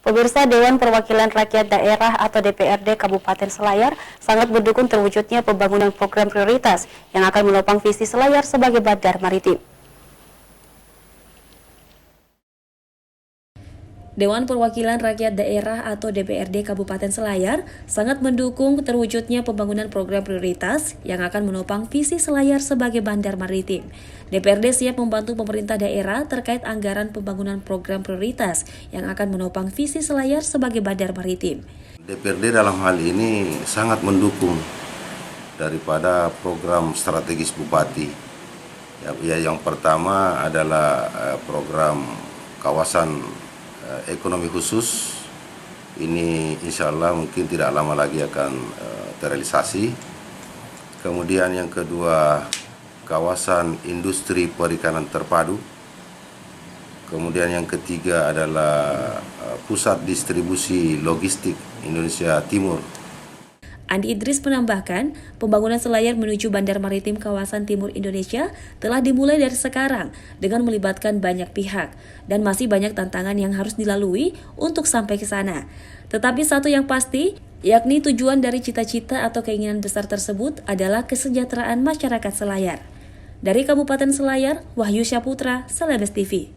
Pemirsa, Dewan Perwakilan Rakyat Daerah atau DPRD Kabupaten Selayar sangat mendukung terwujudnya pembangunan program prioritas yang akan menopang visi Selayar sebagai bandar maritim. Dewan Perwakilan Rakyat Daerah atau DPRD Kabupaten Selayar sangat mendukung terwujudnya pembangunan program prioritas yang akan menopang visi Selayar sebagai bandar maritim. DPRD siap membantu pemerintah daerah terkait anggaran pembangunan program prioritas yang akan menopang visi Selayar sebagai bandar maritim. DPRD dalam hal ini sangat mendukung daripada program strategis Bupati. Yang pertama adalah program kawasan ekonomi khusus. Ini insya Allah mungkin tidak lama lagi akan terrealisasi. Kemudian yang kedua, kawasan industri perikanan terpadu. Kemudian yang ketiga adalah pusat distribusi logistik Indonesia Timur. Andi Idris menambahkan, pembangunan Selayar menuju Bandar Maritim Kawasan Timur Indonesia telah dimulai dari sekarang dengan melibatkan banyak pihak dan masih banyak tantangan yang harus dilalui untuk sampai ke sana. Tetapi satu yang pasti, yakni tujuan dari cita-cita atau keinginan besar tersebut adalah kesejahteraan masyarakat Selayar. Dari Kabupaten Selayar, Wahyu Syaputra, Celebes TV.